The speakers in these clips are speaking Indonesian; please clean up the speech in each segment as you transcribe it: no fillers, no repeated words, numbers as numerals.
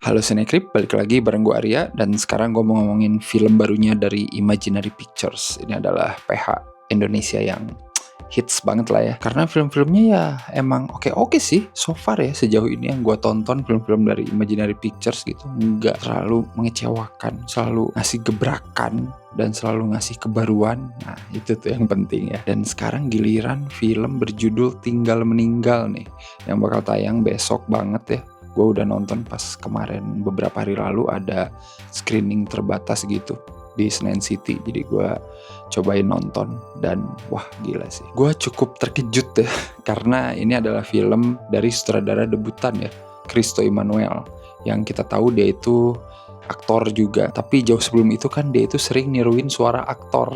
Halo Cinecrip, balik lagi bareng gue Arya. Dan sekarang gue mau ngomongin film barunya dari Imaginary Pictures. Ini adalah PH Indonesia yang hits banget lah ya. Karena film-filmnya ya emang oke sih so far ya. Sejauh ini yang gue tonton film-film dari Imaginary Pictures gitu, nggak terlalu mengecewakan, selalu ngasih gebrakan dan selalu ngasih kebaruan. Nah itu tuh yang penting ya. Dan sekarang giliran film berjudul Tinggal Meninggal nih, yang bakal tayang besok banget ya. Gue udah nonton pas kemarin beberapa hari lalu, ada screening terbatas gitu di Senayan City. Jadi gue cobain nonton dan wah gila sih. Gue cukup terkejut ya karena ini adalah film dari sutradara debutan ya, Christo Emmanuel. Yang kita tahu dia itu aktor juga, tapi jauh sebelum itu kan dia itu sering niruin suara aktor.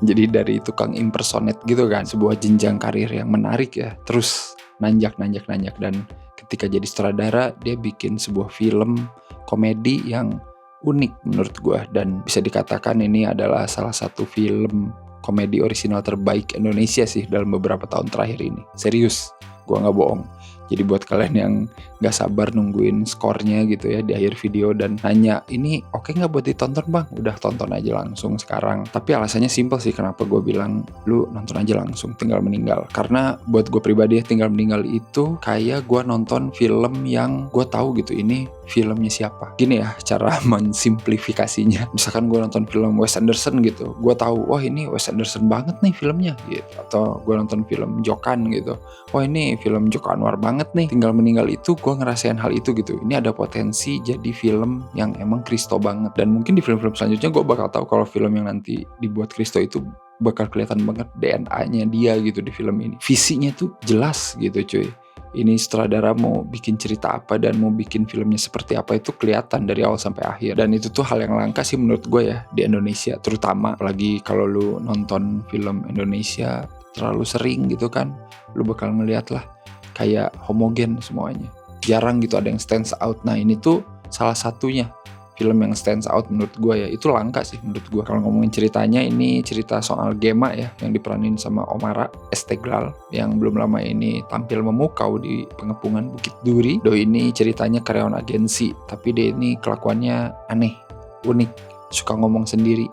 Jadi dari tukang impersonate gitu kan, sebuah jenjang karir yang menarik ya. Terus nanjak dan ketika jadi sutradara dia bikin sebuah film komedi yang unik menurut gue, dan bisa dikatakan ini adalah salah satu film komedi orisinal terbaik Indonesia sih dalam beberapa tahun terakhir ini. Serius, gue nggak bohong. Jadi buat kalian yang gak sabar nungguin skornya gitu ya di akhir video dan nanya, ini oke gak buat ditonton bang? Udah tonton aja langsung sekarang. Tapi alasannya simple sih kenapa gue bilang lu nonton aja langsung Tinggal Meninggal. Karena buat gue pribadi ya, Tinggal Meninggal itu kayak gue nonton film yang gue tahu gitu ini filmnya siapa. Gini ya cara mensimplifikasinya. Misalkan gue nonton film Wes Anderson gitu, gue tahu wah ini Wes Anderson banget nih filmnya gitu. Atau gue nonton film Jokan gitu, wah ini film Joko Anwar banget nih. Tinggal Meninggal itu gue ngerasain hal itu gitu. Ini ada potensi jadi film yang emang Christo banget. Dan mungkin di film-film selanjutnya gue bakal tahu kalau film yang nanti dibuat Christo itu bakal kelihatan banget DNA-nya dia gitu di film ini. Visinya tuh jelas gitu cuy. Ini sutradara mau bikin cerita apa dan mau bikin filmnya seperti apa itu kelihatan dari awal sampai akhir. Dan itu tuh hal yang langka sih menurut gue ya di Indonesia, terutama apalagi kalau lu nonton film Indonesia terlalu sering gitu kan, lu bakal ngeliat lah kayak homogen semuanya. Jarang gitu ada yang stands out. Nah ini tuh salah satunya film yang stands out menurut gue ya. Itu langka sih menurut gue. Kalau ngomongin ceritanya, ini cerita soal Gema ya, yang diperanin sama Omara Esteglal, yang belum lama ini tampil memukau di Pengepungan Bukit Duri. Doi ini ceritanya karyawan agensi, tapi dia ini kelakuannya aneh, unik, suka ngomong sendiri,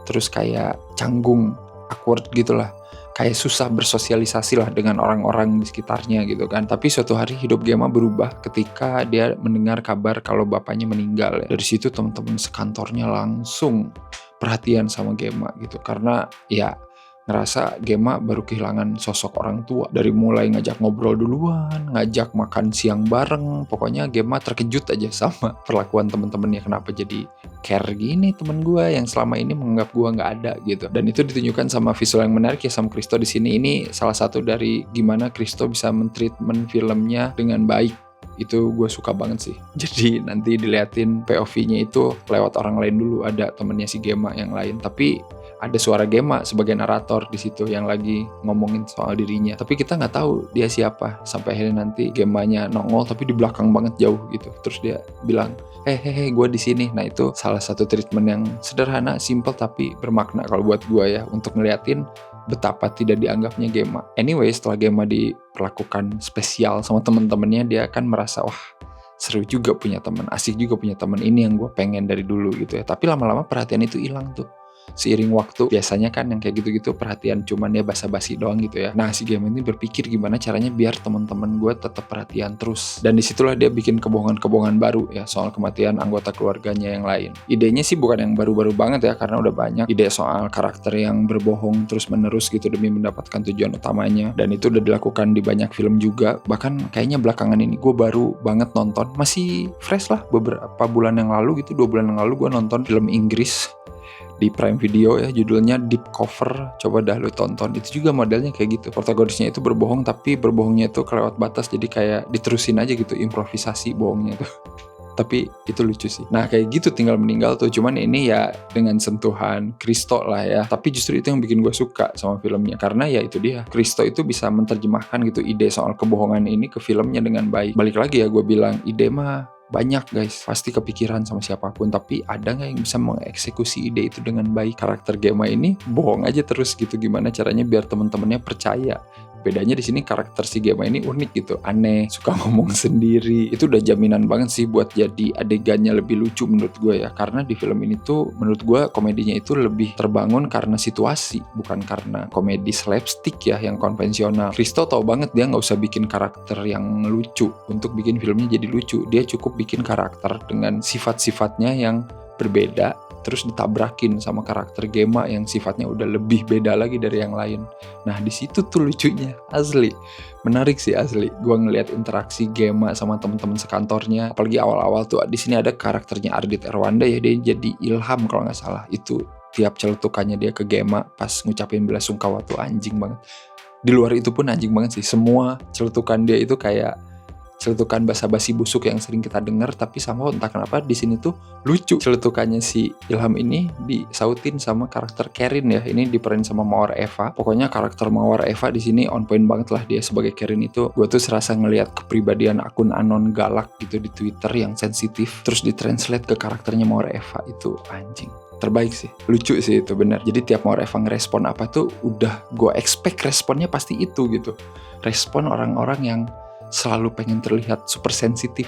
terus kayak canggung, awkward gitulah. Kayak susah bersosialisasi lah dengan orang-orang di sekitarnya gitu kan. Tapi suatu hari hidup Gema berubah ketika dia mendengar kabar kalau bapaknya meninggal ya. Dari situ teman-teman sekantornya langsung perhatian sama Gema gitu. Karena ya ngerasa Gema baru kehilangan sosok orang tua. Dari mulai ngajak ngobrol duluan, ngajak makan siang bareng. Pokoknya Gema terkejut aja sama perlakuan temen-temennya. Kenapa jadi care gini temen gue yang selama ini menganggap gue nggak ada gitu. Dan itu ditunjukkan sama visual yang menarik ya sama Christo di sini. Ini salah satu dari gimana Christo bisa mentreatment filmnya dengan baik. Itu gue suka banget sih. Jadi nanti diliatin POV-nya itu lewat orang lain dulu, ada temennya si Gema yang lain. Tapi ada suara Gema sebagai narator di situ yang lagi ngomongin soal dirinya. Tapi kita nggak tahu dia siapa sampai akhirnya nanti Gemanya nongol tapi di belakang banget jauh gitu. Terus dia bilang, hehehe gue di sini. Nah itu salah satu treatment yang sederhana, simple tapi bermakna kalau buat gue ya, untuk ngeliatin betapa tidak dianggapnya Gema. Anyway, setelah Gema diperlakukan spesial sama temen-temennya, dia kan merasa wah seru juga punya teman, asik juga punya teman, ini yang gue pengen dari dulu gitu ya. Tapi lama-lama perhatian itu hilang tuh seiring waktu. Biasanya kan yang kayak gitu-gitu perhatian cuman ya basa-basi doang gitu ya. Nah si Gema ini berpikir gimana caranya biar teman-teman gue tetap perhatian terus. Dan disitulah dia bikin kebohongan-kebohongan baru ya soal kematian anggota keluarganya yang lain. Idenya sih bukan yang baru-baru banget ya, karena udah banyak ide soal karakter yang berbohong terus-menerus gitu demi mendapatkan tujuan utamanya. Dan itu udah dilakukan di banyak film juga. Bahkan kayaknya belakangan ini gue baru banget nonton, masih fresh lah, beberapa bulan yang lalu gitu, 2 bulan yang lalu gue nonton film Inggris di Prime Video ya, judulnya Deep Cover. Coba dah lu tonton. Itu juga modelnya kayak gitu. Protagonisnya itu berbohong, tapi berbohongnya itu kelewat batas, jadi kayak diterusin aja gitu, improvisasi bohongnya tuh. Tapi itu lucu sih. Nah kayak gitu Tinggal Meninggal tuh. Cuman ini ya dengan sentuhan Christo lah ya. Tapi justru itu yang bikin gue suka sama filmnya. Karena ya itu dia, Christo itu bisa menerjemahkan gitu ide soal kebohongan ini ke filmnya dengan baik. Balik lagi ya, gue bilang ide mah banyak guys, pasti kepikiran sama siapapun, tapi ada nggak yang bisa mengeksekusi ide itu dengan baik? Karakter Gema ini bohong aja terus gitu, gimana caranya biar temen-temennya percaya bedanya di sini karakter si Gemma ini unik gitu, aneh, suka ngomong sendiri. Itu udah jaminan banget sih buat jadi adegannya lebih lucu menurut gue ya. Karena di film ini tuh menurut gue komedinya itu lebih terbangun karena situasi, bukan karena komedi slapstick ya yang konvensional. Christo tau banget dia nggak usah bikin karakter yang lucu untuk bikin filmnya jadi lucu. Dia cukup bikin karakter dengan sifat-sifatnya yang berbeda, terus ditabrakin sama karakter Gemma yang sifatnya udah lebih beda lagi dari yang lain. Nah di situ tuh lucunya, asli menarik sih asli. Gua ngelihat interaksi Gemma sama teman-teman sekantornya, apalagi awal-awal tuh di sini ada karakternya Ardit Erwanda ya, dia jadi Ilham kalau nggak salah. Itu tiap celetukannya dia ke Gemma pas ngucapin belasungkawa tuh anjing banget. Di luar itu pun anjing banget sih. Semua celetukan dia itu kayak celetukan basa-basi busuk yang sering kita dengar, tapi sama entah kenapa di sini tuh lucu. Celetukannya si Ilham ini disautin sama karakter Karin ya. Ini diperanin sama Mawar Eva. Pokoknya karakter Mawar Eva di sini on point banget lah dia sebagai Karin itu. Gue tuh serasa ngelihat kepribadian akun anon galak gitu di Twitter yang sensitif, terus ditranslate ke karakternya Mawar Eva. Itu anjing terbaik sih, lucu sih itu benar. Jadi tiap Mawar Eva ngerespon apa tuh udah gue expect responnya pasti itu gitu. Respon orang-orang yang selalu pengen terlihat super sensitif.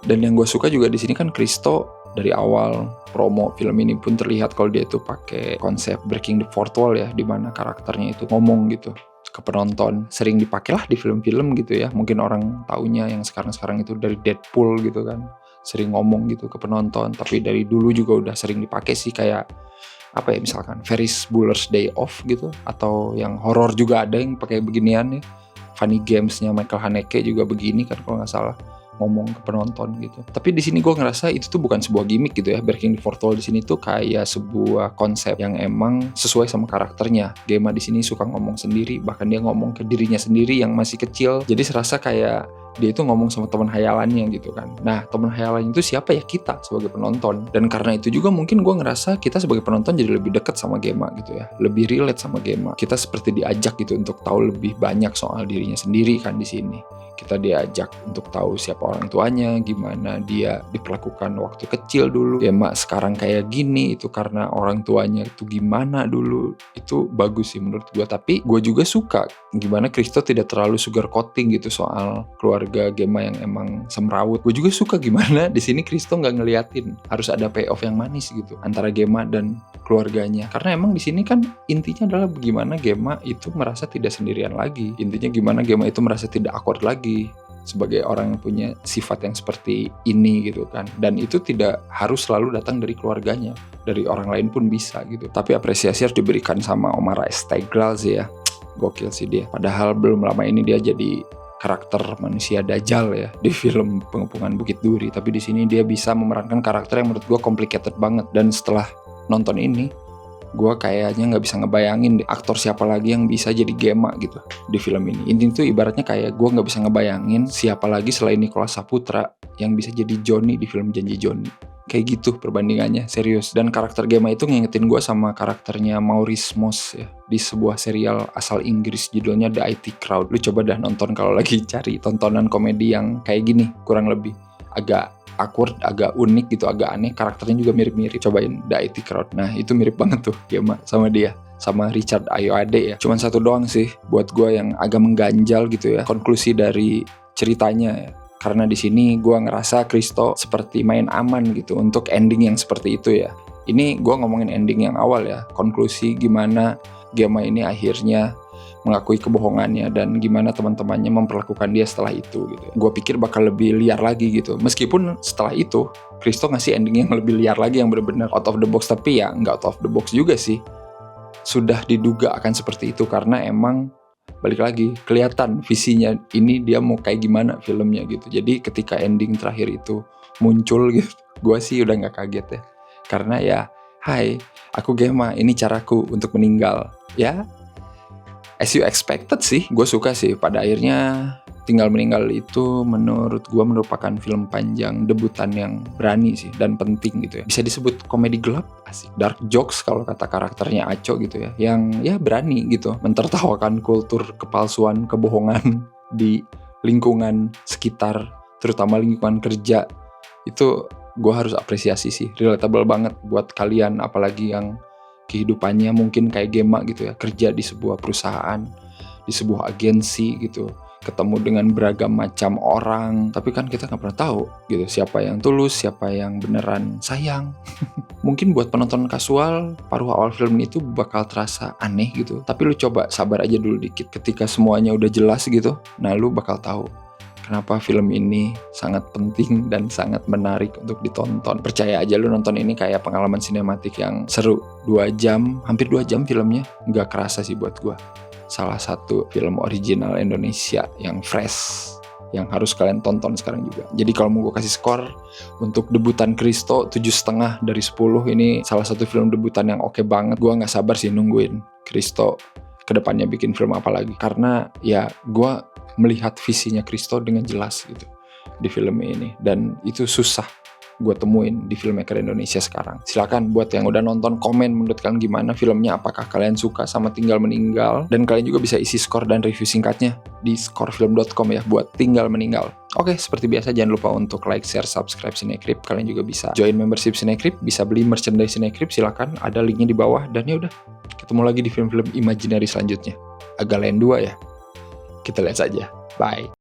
Dan yang gue suka juga di sini kan Christo dari awal promo film ini pun terlihat kalau dia itu pakai konsep breaking the fourth wall ya, dimana karakternya itu ngomong gitu ke penonton. Sering dipakai lah di film-film gitu ya. Mungkin orang taunya yang sekarang-sekarang itu dari Deadpool gitu kan, sering ngomong gitu ke penonton. Tapi dari dulu juga udah sering dipakai sih, kayak apa ya, misalkan Ferris Bueller's Day Off gitu, atau yang horor juga ada yang pakai beginian ya. Funny Games-nya Michael Haneke juga begini kan kalau nggak salah, ngomong ke penonton gitu. Tapi di sini gue ngerasa itu tuh bukan sebuah gimmick gitu ya. Breaking the fourth wall di sini tuh kayak sebuah konsep yang emang sesuai sama karakternya. Gemma di sini suka ngomong sendiri, bahkan dia ngomong ke dirinya sendiri yang masih kecil. Jadi serasa kayak dia itu ngomong sama teman hayalannya gitu kan. Nah teman hayalannya itu siapa ya? Kita sebagai penonton. Dan karena itu juga mungkin gue ngerasa kita sebagai penonton jadi lebih dekat sama Gemma gitu ya, lebih relate sama Gemma. Kita seperti diajak gitu untuk tahu lebih banyak soal dirinya sendiri kan di sini. Kita diajak untuk tahu siapa orang tuanya, gimana dia diperlakukan waktu kecil dulu. Gemma sekarang kayak gini, itu karena orang tuanya itu gimana dulu. Itu bagus sih menurut gue. Tapi gue juga suka gimana Christo tidak terlalu sugar coating gitu soal keluarga Gemma yang emang semrawut. Gue juga suka gimana di sini Christo nggak ngeliatin harus ada payoff yang manis gitu antara Gemma dan keluarganya. Karena emang di sini kan intinya adalah bagaimana Gemma itu merasa tidak sendirian lagi. Intinya gimana Gemma itu merasa tidak awkward lagi sebagai orang yang punya sifat yang seperti ini gitu kan. Dan itu tidak harus selalu datang dari keluarganya, dari orang lain pun bisa gitu. Tapi apresiasi harus diberikan sama Omar Esteghlal sih ya, gokil sih dia. Padahal belum lama ini dia jadi karakter manusia Dajjal ya di film Pengepungan Bukit Duri. Tapi di sini dia bisa memerankan karakter yang menurut gue complicated banget. Dan setelah nonton ini, gue kayaknya nggak bisa ngebayangin deh aktor siapa lagi yang bisa jadi Gemma gitu di film ini. Intinya tuh ibaratnya kayak gue nggak bisa ngebayangin siapa lagi selain Nicholas Saputra yang bisa jadi Johnny di film Janji Johnny. Kayak gitu perbandingannya, serius. Dan karakter Gemma itu ngingetin gue sama karakternya Maurice Moss ya, di sebuah serial asal Inggris judulnya The IT Crowd. Lu coba dah nonton kalau lagi cari tontonan komedi yang kayak gini, kurang lebih agak awkward, agak unik gitu, agak aneh. Karakternya juga mirip-mirip. Cobain The IT Crowd. Nah itu mirip banget tuh Gemma sama dia, sama Richard Ayoade ya. Cuman satu doang sih buat gue yang agak mengganjal gitu ya, konklusi dari ceritanya ya. Karena di sini gue ngerasa Christo seperti main aman gitu untuk ending yang seperti itu ya. Ini gue ngomongin ending yang awal ya, konklusi gimana Gemma ini akhirnya mengakui kebohongannya dan gimana teman-temannya memperlakukan dia setelah itu gitu. Gue pikir bakal lebih liar lagi gitu. Meskipun setelah itu Christo ngasih ending yang lebih liar lagi, yang benar-benar out of the box. Tapi ya nggak out of the box juga sih. Sudah diduga akan seperti itu karena emang balik lagi kelihatan visinya ini dia mau kayak gimana filmnya gitu. Jadi ketika ending terakhir itu muncul gitu, gue sih udah nggak kaget ya. Karena ya, hai, aku Gemma, ini caraku untuk meninggal. Ya, as you expected sih, gue suka sih. Pada akhirnya Tinggal Meninggal itu menurut gue merupakan film panjang debutan yang berani sih dan penting gitu ya. Bisa disebut komedi gelap, asik, dark jokes kalau kata karakternya Aco gitu ya. Yang ya berani gitu mentertawakan kultur kepalsuan, kebohongan di lingkungan sekitar, terutama lingkungan kerja. Itu gue harus apresiasi sih, relatable banget buat kalian, apalagi yang kehidupannya mungkin kayak Gemma gitu ya, kerja di sebuah perusahaan di sebuah agensi gitu, ketemu dengan beragam macam orang, tapi kan kita nggak pernah tahu gitu siapa yang tulus, siapa yang beneran sayang. Mungkin buat penonton kasual, paruh awal film itu bakal terasa aneh gitu, tapi lu coba sabar aja dulu dikit. Ketika semuanya udah jelas gitu, nah lu bakal tahu kenapa film ini sangat penting dan sangat menarik untuk ditonton. Percaya aja lu nonton ini kayak pengalaman sinematik yang seru. 2 jam, hampir 2 jam filmnya. Nggak kerasa sih buat gua. Salah satu film original Indonesia yang fresh, yang harus kalian tonton sekarang juga. Jadi kalau mau gue kasih skor untuk debutan Christo 7,5 dari 10, ini salah satu film debutan yang oke banget. Gue nggak sabar sih nungguin Christo kedepannya bikin film apa lagi, karena ya gue melihat visinya Christo dengan jelas gitu di film ini, dan itu susah gue temuin di filmmaker Indonesia sekarang. Silakan buat yang udah nonton, komen menurut kalian gimana filmnya, apakah kalian suka sama Tinggal Meninggal, dan kalian juga bisa isi skor dan review singkatnya di skorfilm.com ya buat Tinggal Meninggal. Oke, seperti biasa jangan lupa untuk like, share, subscribe Cinecrip. Kalian juga bisa join membership Cinecrip, bisa beli merchandise Cinecrip, silakan, ada linknya di bawah. Dan ya udah, ketemu lagi di film-film imaginary selanjutnya. Agak lain 2 ya. Kita lihat saja. Bye.